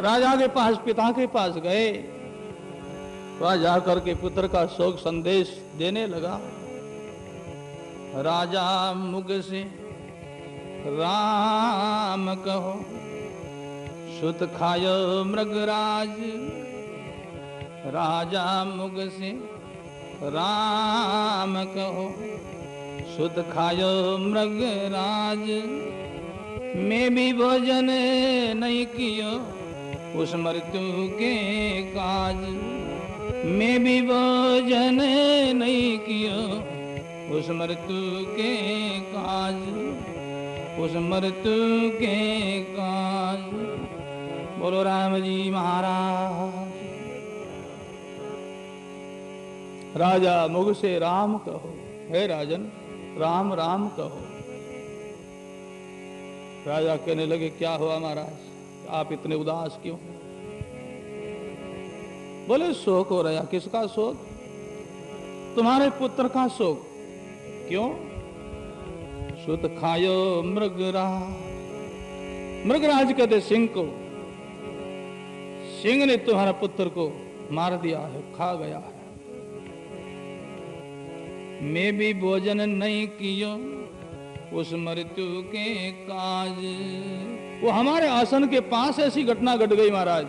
राजा के पास, पिता के पास गए। वह जाकर के पुत्र का शोक संदेश देने लगा। राजा मुख से राम कहो, सुत खायो मृगराज। राजा मुख से राम कहो, सुत खायो मृगराज। मैं भी भोजन नहीं कियो उस मृत्यु के काज। मैं भी भोजन नहीं कियो उस मृत्यु के काज, उस मृत्यु के काज। बोलो राम जी महाराज। राजा मुख से राम कहो, हे राजन राम राम कहो। राजा कहने लगे, क्या हुआ महाराज, आप इतने उदास क्यों? बोले, शोक हो रहा। किसका शोक? तुम्हारे पुत्र का शोक। क्यों? सुत खायो मृगराज। मृगराज कहते सिंह को। सिंह ने तुम्हारा पुत्र को मार दिया है, खा गया है। मैं भी भोजन नहीं कियो उस मृत्यु के काज। वो हमारे आसन के पास ऐसी घटना घट गई महाराज,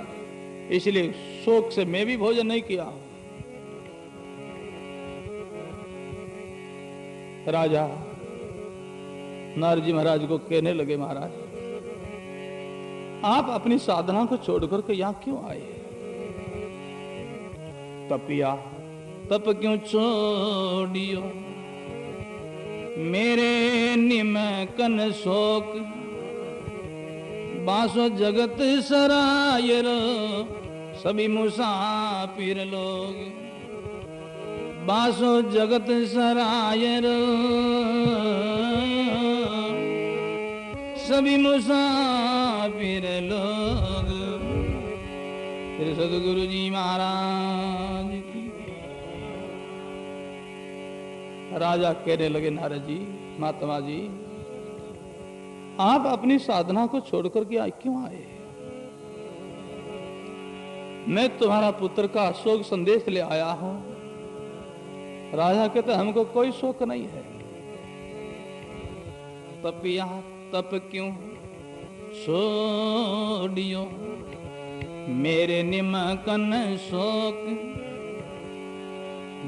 इसलिए शोक से मैं भी भोजन नहीं किया। राजा नारद जी महाराज को कहने लगे, महाराज आप अपनी साधना को छोड़कर के यहां क्यों आए? तपिया तप क्यों छोड़ियो, मेरे निमकन शोक। बासो जगत सरायर सभी मुसाफिर लोग। बासो जगत सरायर सभी मुसाफिर लोग। श्री सद्गुरु जी महाराज की। राजा कहने लगे, नारद जी महात्मा जी, आप अपनी साधना को छोड़कर के क्यों आए? मैं तुम्हारा पुत्र का शोक संदेश ले आया हूं। राजा कहते, हमको कोई शोक नहीं है। तपिया तप क्यों छोड़ियो, मेरे निमकन शोक।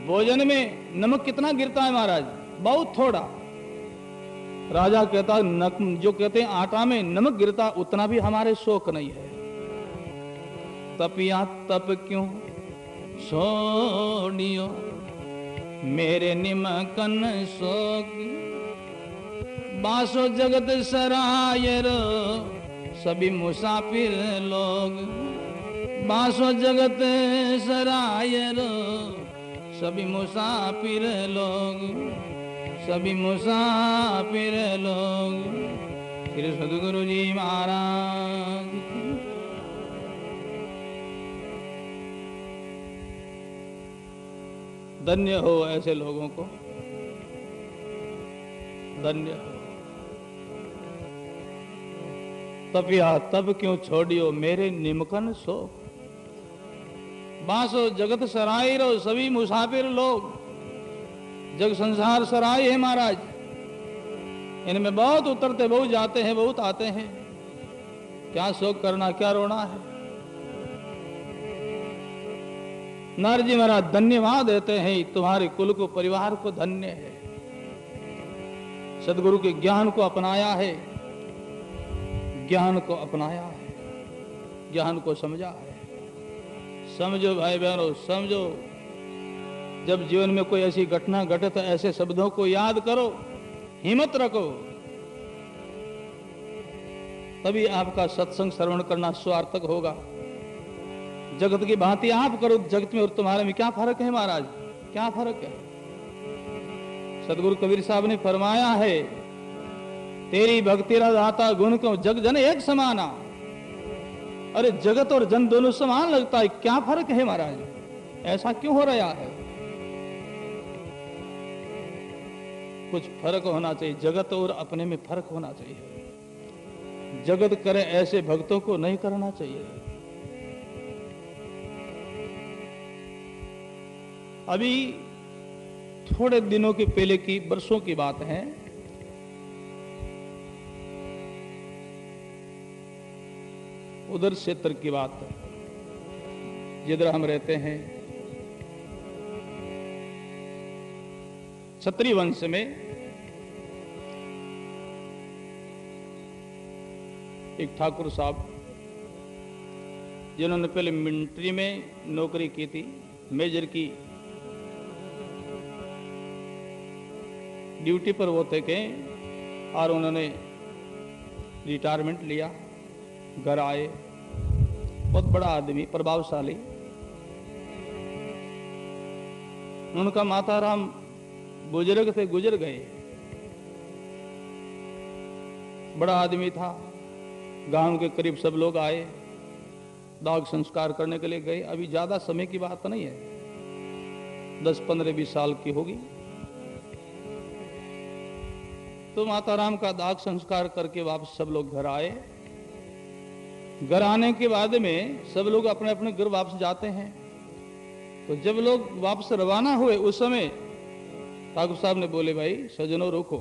भोजन में नमक कितना गिरता है महाराज? बहुत थोड़ा। राजा कहता, जो कहते हैं आटा में नमक गिरता, उतना भी हमारे शोक नहीं है। तपिया तप क्यों छोड़ियो, मेरे निमकन शोक। बासो जगत सरायर सभी मुसाफिर लोग। बासो जगत सरायर सभी मुसाफिर लोग, सभी मुसाफिर लोग। श्री सद्गुरु जी महाराज की। धन्य हो ऐसे लोगों को, धन्य हो। तपिया तब क्यों छोड़ियो, मेरे निमकन शोक। बासो जगत सराय रो सभी मुसाफिर लोग। जग संसार सराय है महाराज, इनमें बहुत उतरते बहुत जाते हैं, बहुत आते हैं। क्या शोक करना, क्या रोना है? नारद जी महाराज धन्यवाद देते हैं, तुम्हारे कुल को, परिवार को धन्य है। सदगुरु के ज्ञान को अपनाया है, ज्ञान को अपनाया है, ज्ञान को समझा है। समझो भाई बहनों, समझो। जब जीवन में कोई ऐसी घटना घटे तो ऐसे शब्दों को याद करो, हिम्मत रखो, तभी आपका सत्संग श्रवण करना स्वार्थक होगा। जगत की भांति आप करो, जगत में और तुम्हारे में क्या फर्क है महाराज? क्या फर्क है? सदगुरु कबीर साहब ने फरमाया है, तेरी भक्ति दाता गुण को जग जन एक समाना। अरे जगत और जन दोनों समान लगता है, क्या फर्क है महाराज? ऐसा क्यों हो रहा है? कुछ फर्क होना चाहिए, जगत और अपने में फर्क होना चाहिए। जगत करे ऐसे भक्तों को नहीं करना चाहिए। अभी थोड़े दिनों के पहले की, वर्षों की बात है, उधर क्षेत्र की बात है जिधर हम रहते हैं। क्षत्रिय वंश में एक ठाकुर साहब, जिन्होंने पहले मिलिट्री में नौकरी की थी, मेजर की ड्यूटी पर वो थे के, और उन्होंने रिटायरमेंट लिया, घर आए। बहुत बड़ा आदमी, प्रभावशाली। उनका माताराम बुजुर्ग थे, गुजर गए। बड़ा आदमी था। गांव के करीब सब लोग आए, दाग संस्कार करने के लिए गए। अभी ज्यादा समय की बात नहीं है, 10, 15, 20 साल की होगी। तो माताराम का दाग संस्कार करके वापस सब लोग घर आए। घर आने के बाद में सब लोग अपने अपने घर वापस जाते हैं। तो जब लोग वापस रवाना हुए, उस समय ठाकुर साहब ने बोले, भाई सजनों रुको,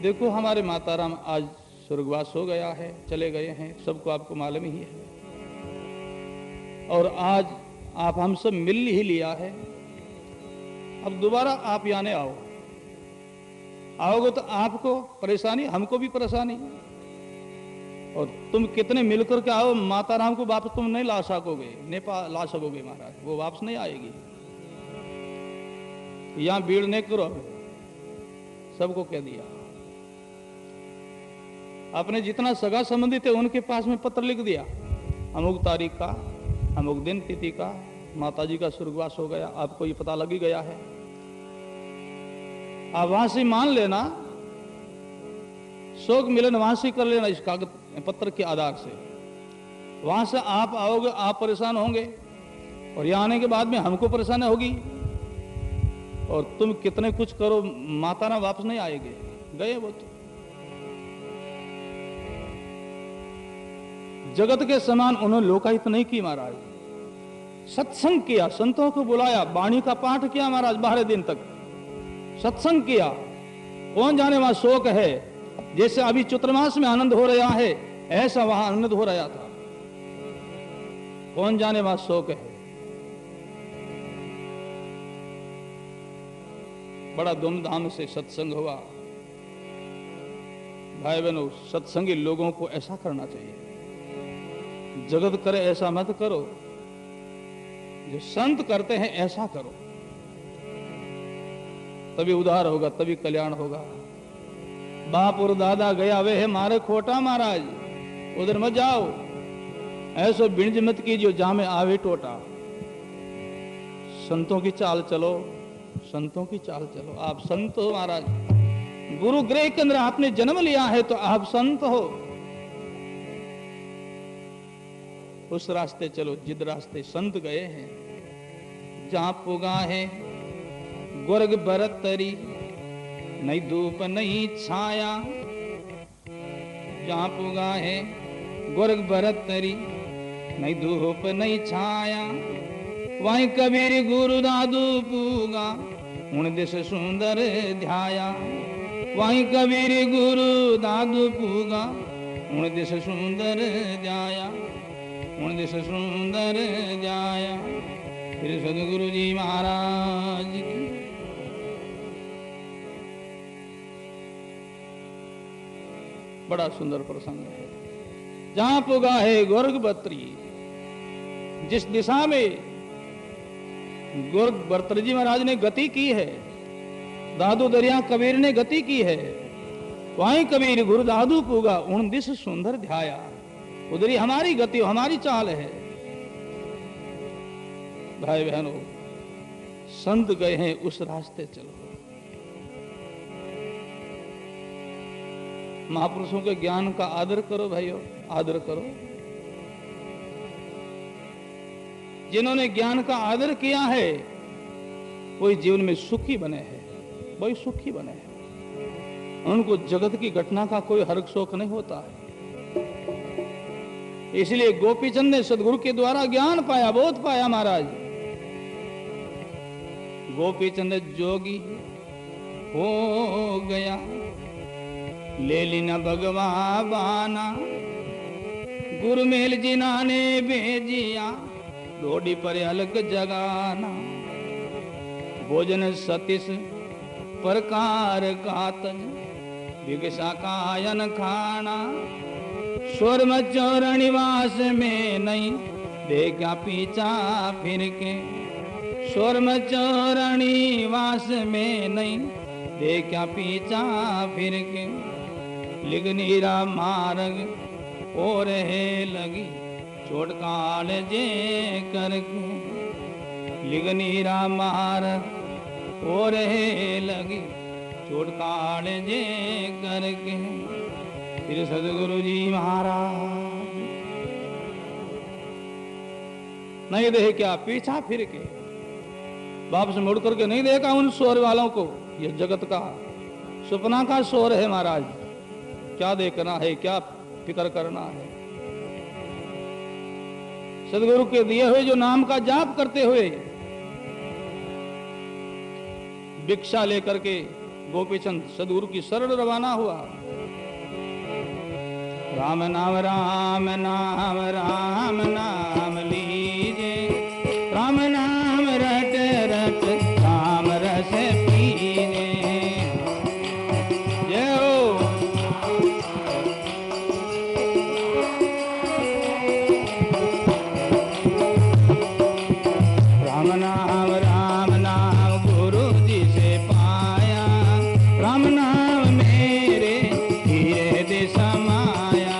देखो हमारे माताराम आज स्वर्गवास हो गया है, चले गए हैं, सबको आपको मालूम ही है। और आज आप हम सब मिल ही लिया है, अब दोबारा आप यानी आओगे तो आपको परेशानी, हमको भी परेशानी। और तुम कितने मिलकर के आओ, माताराम को वापस तुम नहीं ला सकोगे, नेपाल ला सकोगे महाराज, वो वापस नहीं आएगी। यहां भीड़ नहीं करो, सबको कह दिया। अपने जितना सगा संबंधी थे उनके पास में पत्र लिख दिया, अमुक तारीख का, अमुक दिन तिथि का माताजी का स्वर्गवास हो गया, आपको ये पता लग ही गया है। आप वहां से मान लेना, शोक मिलन वहां से कर लेना, इस कागज पत्र के आधार से। वहां से आप आओगे, आप परेशान होंगे, और यहां आने के बाद में हमको परेशानी होगी, और तुम कितने कुछ करो, माता ना वापस नहीं आएंगे। गए वो तो जगत के समान उन्होंने लोकायत नहीं की महाराज। सत्संग किया, संतों को बुलाया, वाणी का पाठ किया महाराज, 12 दिन तक सत्संग किया। कौन जाने वहां शोक है, जैसे अभी चतुर्मास में आनंद हो रहा है, ऐसा वहां आनंद हो रहा था। कौन जाने वहां शोक है। बड़ा धूमधाम से सत्संग हुआ। भाई बहनों, सत्संगी लोगों को ऐसा करना चाहिए। जगत करे ऐसा मत करो, जो संत करते हैं ऐसा करो, तभी उद्धार होगा, तभी कल्याण होगा। बाप और दादा गया वे है मारे खोटा महाराज, उधर मत जाओ, ऐसो बिंज मत कीजिए जहां में आवे टोटा। संतों की चाल चलो, संतों की चाल चलो। आप संत हो महाराज, गुरु गृह के अंदर आपने जन्म लिया है तो आप संत हो। उस रास्ते चलो जिद रास्ते संत गए हैं। जहां पुगा है गुर्ग भरत तरी, नहीं धूप नहीं छाया। जहां पुगा है गुर्ग भरत तरी, नहीं धूप नहीं छाया। वहीं कबीर गुरु दादू पूगा, उन दिश सुंदर ध्याया। वहीं कबीर गुरु दादू पूगा, उन दिश सुंदर ध्याया। उन दिश सुंदर ध्याया। फिर सदगुरु जी महाराज की। बड़ा सुंदर प्रसंग है। जहां पुगा है गोरख बत्री, जिस दिशा में गोरख बर्तर जी महाराज ने गति की है, दादू दरिया कबीर ने गति की है, वहीं कबीर गुरु दादू पुगा, उन दिश सुंदर ध्याया। उधर ही हमारी गति, हमारी चाल है। भाई बहनों, संत गए हैं, उस रास्ते चलो। महापुरुषों के ज्ञान का आदर करो भाइयों, आदर करो। जिन्होंने ज्ञान का आदर किया है वही जीवन में सुखी बने हैं, वही सुखी बने हैं। उनको जगत की घटना का कोई हर्ष शोक नहीं होता है। इसलिए गोपीचंद ने सदगुरु के द्वारा ज्ञान पाया, बहुत पाया महाराज। गोपीचंद जोगी हो गया, ले लीना भगवा बाना, गुरुमेल जिना ने भेजिया, रोडी पर अलग जगाना। भोजन सतीश प्रकार कातन, भिक्षा कायन खाना, स्वर में चोर निवास में नहीं, देखा पीछा फिर के। स्वर में चोर निवास में नहीं, देखा पीछा फिर के। लिगनीरा मार्ग और है लगी, चोट काल जे करके। लिगनीरा मार्ग और है लगी, चोट काल जे करके। फिर सदगुरु जी महाराज नहीं देखे क्या पीछा फिर के, वापस मुड़ करके नहीं देखा उन शोर वालों को। ये जगत का सपना का शोर है महाराज, क्या देखना है, क्या फिक्र करना है। सदगुरु के दिए हुए जो नाम का जाप करते हुए भिक्षा लेकर के गोपीचंद सदगुरु की शरण रवाना हुआ। राम नाम राम नाम राम नाम लीजे, राम नाम रट रट राम रस पीजे। जय हो। राम नाम गुरु जी से पाया, राम नाम मेरे हीरे दे समाया।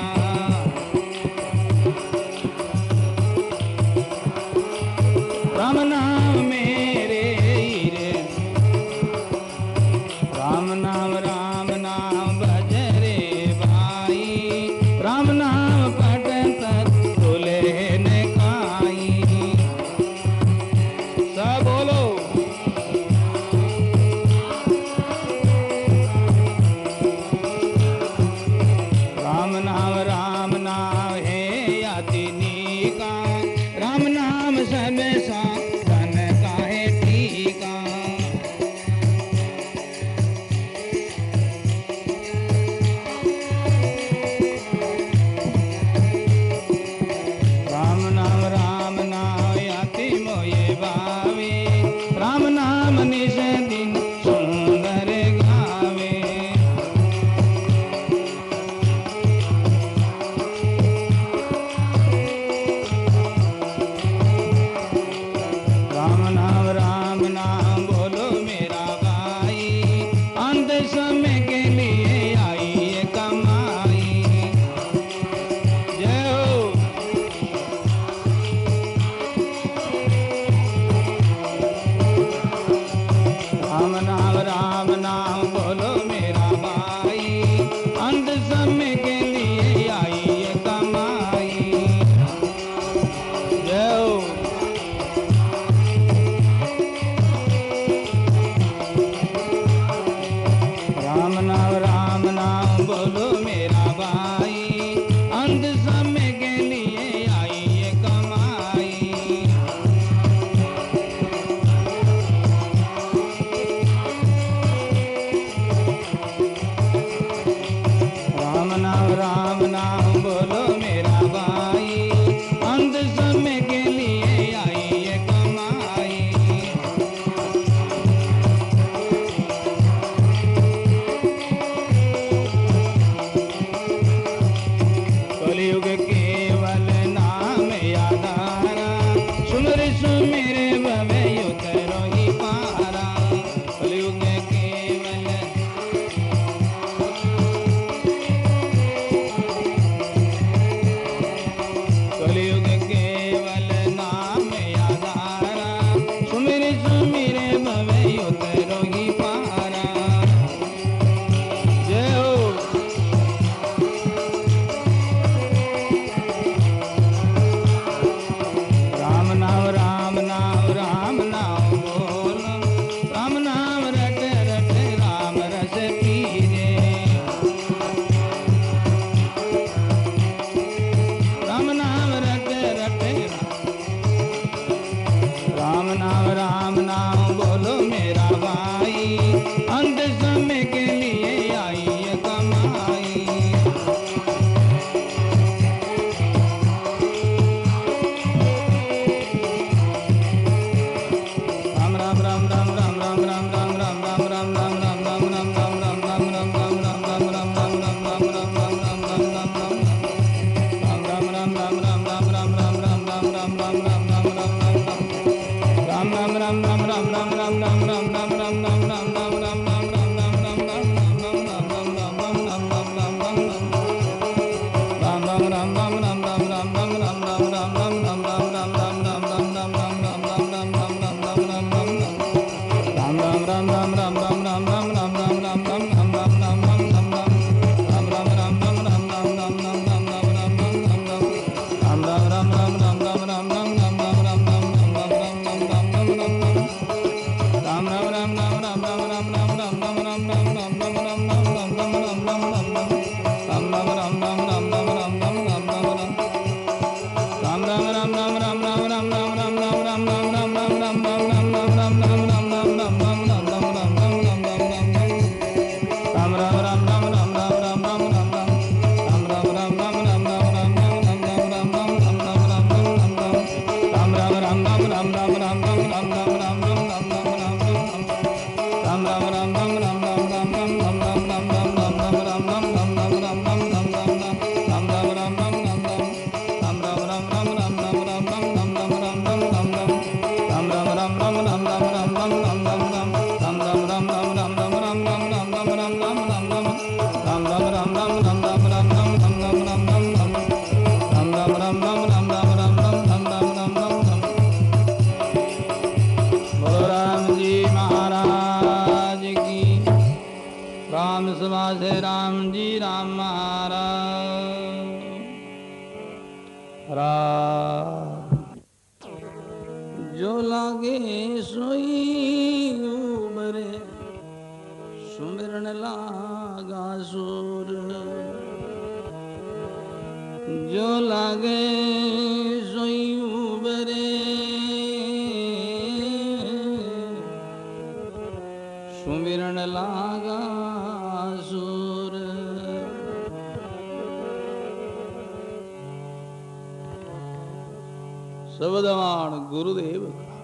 शब्दवान गुरुदेव का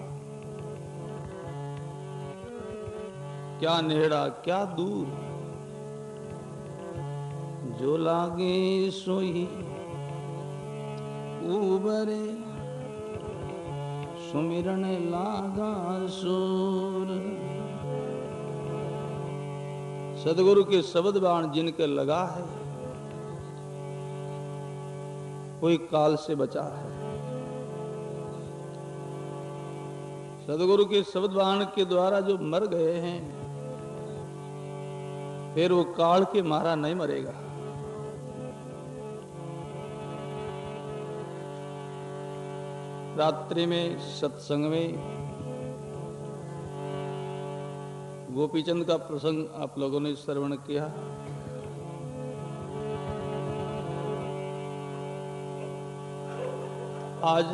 क्या नेड़ा क्या दूर, जो लागे सोई उबरे, सुमिरन लागा सूर। सदगुरु के शब्द बाण जिनके लगा है, कोई काल से बचा है। सदगुरु के शब्द बाण के द्वारा जो मर गए हैं, फिर वो काल के मारा नहीं मरेगा। रात्रि में सत्संग में गोपीचंद का प्रसंग आप लोगों ने श्रवण किया। आज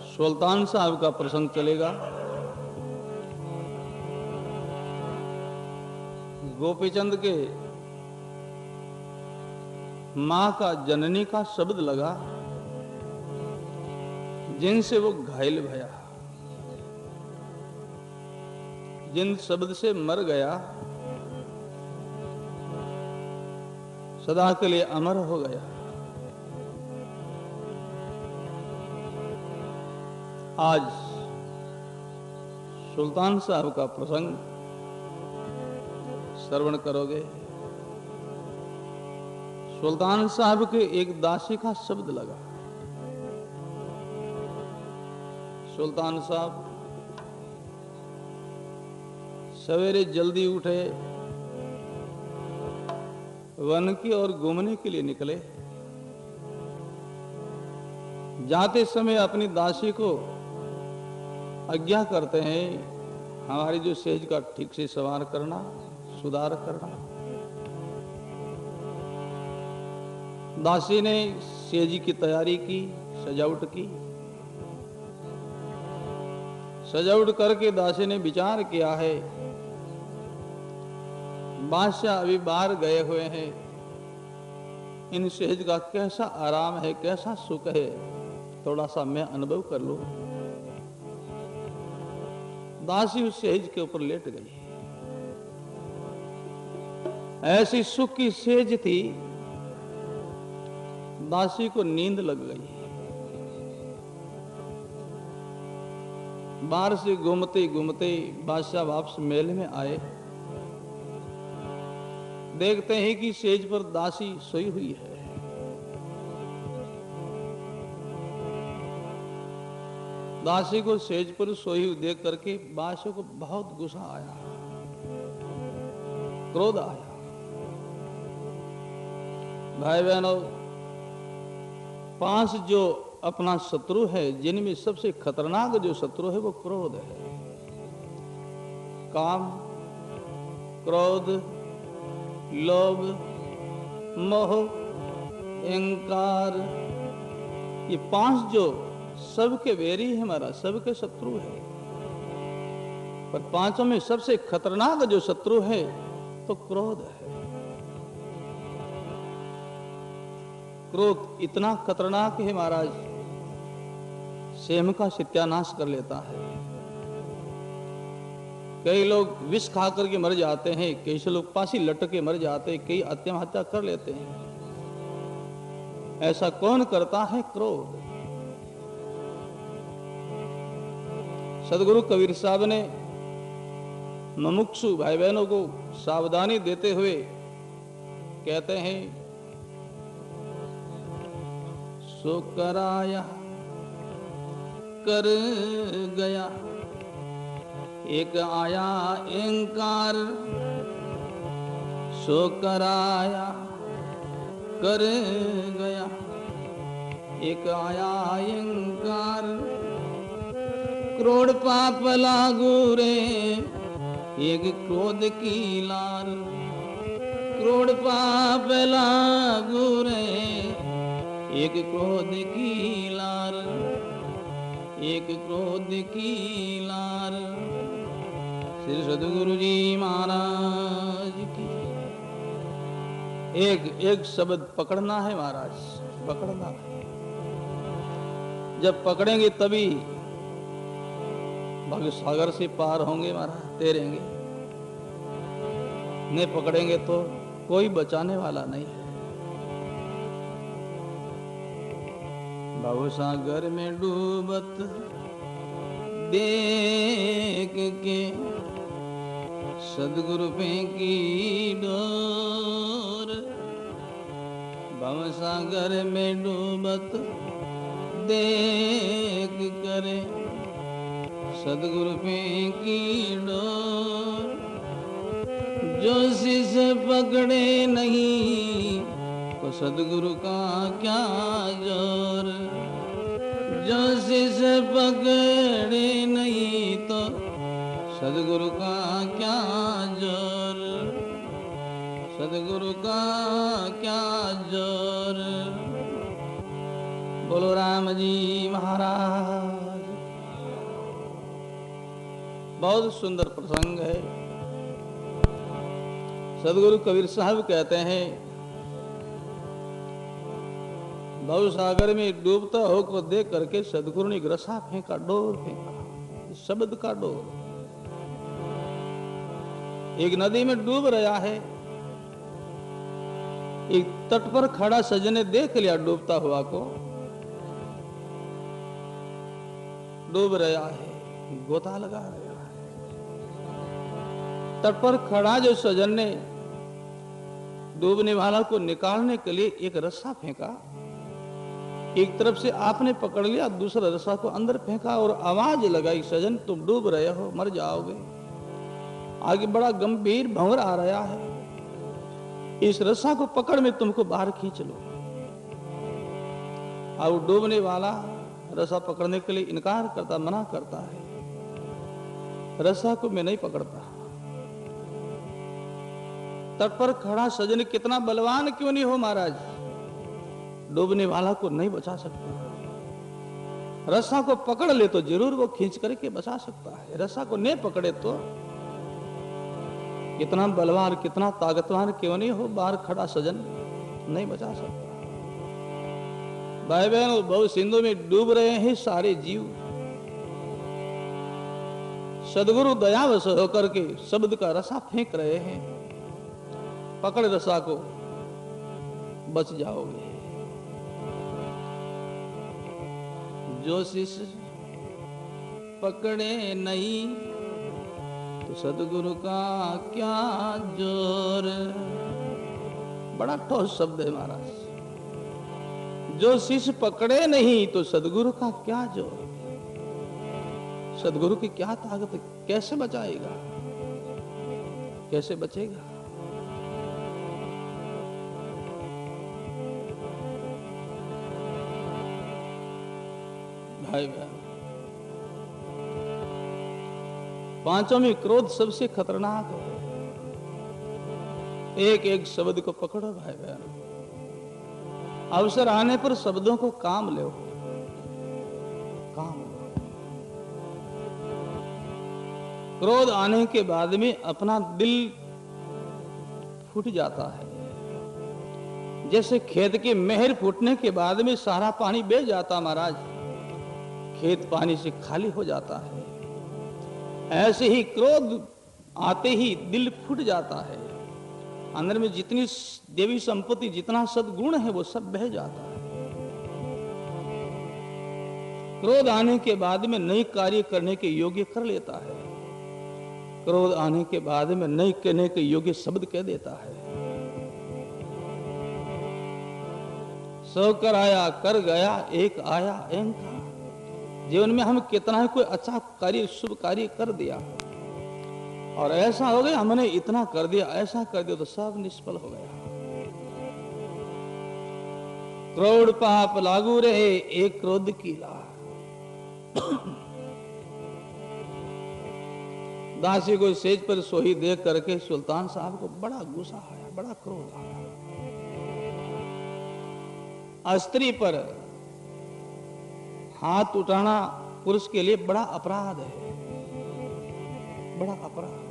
सुल्तान साहब का प्रसंग चलेगा। गोपीचंद के मां का जननी का शब्द लगा, जिनसे वो घायल भया, जिन शब्द से मर गया, सदा के लिए अमर हो गया। आज सुल्तान साहब का प्रसंग श्रवण करोगे। सुल्तान साहब के एक दासी का शब्द लगा। सुल्तान साहब सवेरे जल्दी उठे, वन की ओर घूमने के लिए निकले। जाते समय अपनी दासी को आज्ञा करते हैं, हमारी जो सेज का ठीक से संवार करना, सुधार करना। दासी ने सेज की तैयारी की, सजावट की। सजावट करके दासी ने विचार किया है, बादशाह अभी बाहर गए हुए हैं, इन सेज का कैसा आराम है, कैसा सुख है, थोड़ा सा मैं अनुभव कर लूं। दासी उस सेज के ऊपर लेट गई। ऐसी सुख की सेज थी, दासी को नींद लग गई। बाहर से घूमते घूमते बादशाह वापस महल में आए। देखते हैं कि सेज पर दासी सोई हुई है। दासी को सेज पर सोई हुई देख करके बादशाह को बहुत गुस्सा आया, क्रोध आया। भाई बहनों, 5 जो अपना शत्रु है, जिनमें सबसे खतरनाक जो शत्रु है वो क्रोध है। काम, क्रोध, लोभ, मोह, अहंकार, ये 5 जो सबके वैरी है, हमारा सबके शत्रु है। पर 5 में सबसे खतरनाक जो शत्रु है तो क्रोध है। क्रोध इतना खतरनाक है महाराज, स्वयं का सत्यानाश कर लेता है। कई लोग विष खा करके मर जाते हैं, कई से लोग फांसी लटक के मर जाते हैं, कई आत्महत्या कर लेते हैं। ऐसा कौन करता है? क्रोध। सदगुरु कबीर साहब ने मुमुक्षु भाई बहनों को सावधानी देते हुए कहते हैं, सो कराया कर गया, एक आया अहंकार, सो कराया कर गया, एक आया अहंकार, क्रोध पाप लागू रे, एक क्रोध की लार, क्रोध पाप लागू रे, एक क्रोध की लार, एक क्रोध की लार। श्री सद्गुरु जी महाराज की। एक शब्द पकड़ना है महाराज, पकड़ना है। जब पकड़ेंगे तभी भाग्य सागर से पार होंगे महाराज, तैरेंगे। नहीं पकड़ेंगे तो कोई बचाने वाला नहीं है। भाव सागर में डूबत देख के सदगुरु पे की डोर, भाव सागर में डूबत देख करे सदगुरु पे की डोर, जो शिष पकड़े नहीं तो सदगुरु का क्या जोर, जो शिष पकड़े नहीं तो सदगुरु का क्या जोर, सदगुरु का क्या जोर। बोलो राम जी महाराज। बहुत सुंदर प्रसंग है। सदगुरु कबीर साहब कहते हैं, भव सागर में डूबता होकर देख करके सदगुरु ने रसा फेंका, डोर फेंका, शब्द का डोर। एक नदी में डूब रहा है, एक तट पर खड़ा सज्जन ने देख लिया डूबता हुआ को, डूब रहा है, गोता लगा रहा है। तट पर खड़ा जो सज्जन ने डूबने वाला को निकालने के लिए एक रस्सा फेंका, एक तरफ से आपने पकड़ लिया, दूसरा रस्सा को अंदर फेंका और आवाज लगाई, सज्जन तुम डूब रहे हो, मर जाओगे। आगे बड़ा गंभीर भंवर आ रहा है, इस रस्सा को पकड़ में तुमको बाहर खींच लो। और डूबने वाला रस्सा पकड़ने के लिए इनकार करता, मना करता है, रस्सा को मैं नहीं पकड़ता। तट पर खड़ा सज्जन कितना बलवान क्यों नहीं हो महाराज, डूबने वाला को नहीं बचा सकता। रस्सा को पकड़ ले तो जरूर वो खींच करके बचा सकता है, रस्सा को नहीं पकड़े तो कितना बलवान कितना ताकतवान क्यों नहीं हो, बाहर खड़ा सज्जन नहीं बचा सकता। भाई बहन, बहु सिंधु में डूब रहे हैं सारे जीव। सदगुरु दयावश होकर के शब्द का रसा फेंक रहे हैं, पकड़ रसा को, बच जाओगे। जो शिष्य पकड़े नहीं तो सदगुरु का क्या जोर। बड़ा ठोस शब्द है महाराज। जो शिष्य पकड़े नहीं तो सदगुरु का क्या जोर, सदगुरु की क्या ताकत, कैसे बचाएगा, कैसे बचेगा। भाई बहन, पांचों में क्रोध सबसे खतरनाक है। एक एक शब्द को पकड़ो भाई बहन, अवसर आने पर शब्दों को काम लो, काम लो। क्रोध आने के बाद में अपना दिल फूट जाता है, जैसे खेत के मेहर फूटने के बाद में सारा पानी बह जाता महाराज, खेत पानी से खाली हो जाता है। ऐसे ही क्रोध आते ही दिल फूट जाता है, अंदर में जितनी देवी संपत्ति, जितना सद्गुण है वो सब बह जाता है। क्रोध आने के बाद में नई कार्य करने के योग्य कर लेता है, क्रोध आने के बाद में नई कहने के योग्य शब्द कह देता है। सो कर आया कर गया, एक आया अहंकार। जीवन में हम कितना ही कोई अच्छा कार्य, शुभ कार्य कर दिया और ऐसा हो गया, हमने इतना कर दिया, ऐसा कर दिया, तो सब निष्फल हो गया। क्रोध पाप लागू रहे, एक क्रोध की ला। दासी को सेज पर सोई देख करके सुल्तान साहब को बड़ा गुस्सा आया, बड़ा क्रोध आया। स्त्री पर हाथ उठाना पुरुष के लिए बड़ा अपराध है, बड़ा अपराध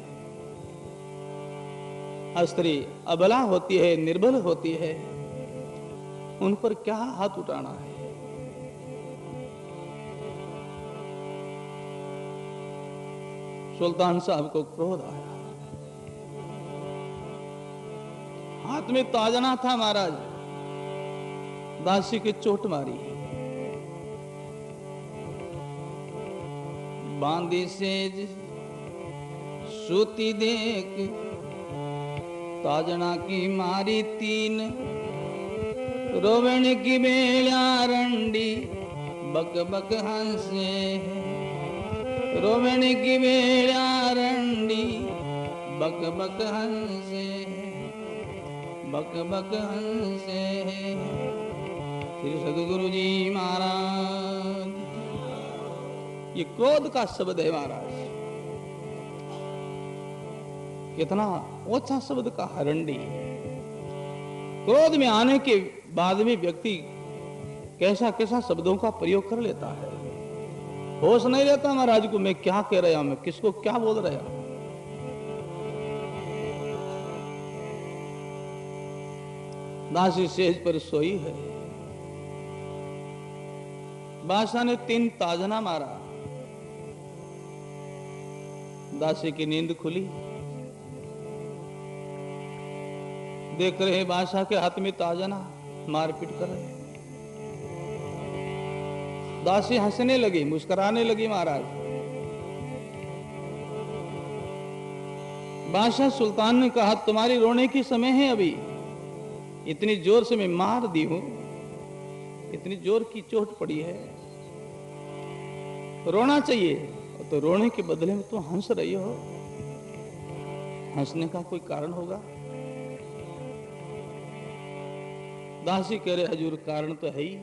है। स्त्री अबला होती है, निर्बल होती है, उन पर क्या हाथ उठाना है। सुल्तान साहब को क्रोध आया, हाथ में ताजना था महाराज, दासी की चोट मारी, बांधी सेज सूती देख, ताजना की मारी तीन, रोवण की बेड़ा रंडी, बक बक हंसे, रोवण की बेड़ा रंडी, बक बक हंसे, बक बक हंसे। श्री सद्गुरु जी महाराज, ये क्रोध का शब्द है महाराज, कितना ओछा शब्द का हरंडी। क्रोध में आने के बाद में व्यक्ति कैसा कैसा शब्दों का प्रयोग कर लेता है, होश नहीं रहता महाराज को, मैं क्या कह रहा हूं, मैं किसको क्या बोल रहा हूं। दासी सेज पर सोई है, बादशाह ने 3 ताजना मारा, दासी की नींद खुली, देख रहे बादशाह के हाथ में ताजना, मारपीट कर रहे। दासी हंसने लगी, मुस्कुराने लगी महाराज। बादशाह सुल्तान ने कहा, तुम्हारी रोने की समय है अभी, इतनी जोर से मैं मार दी हूं, इतनी जोर की चोट पड़ी है, रोना चाहिए, तो रोने के बदले में तुम हंस रही हो, हंसने का कोई कारण होगा। दासी कह रहे हजूर कारण तो है ही,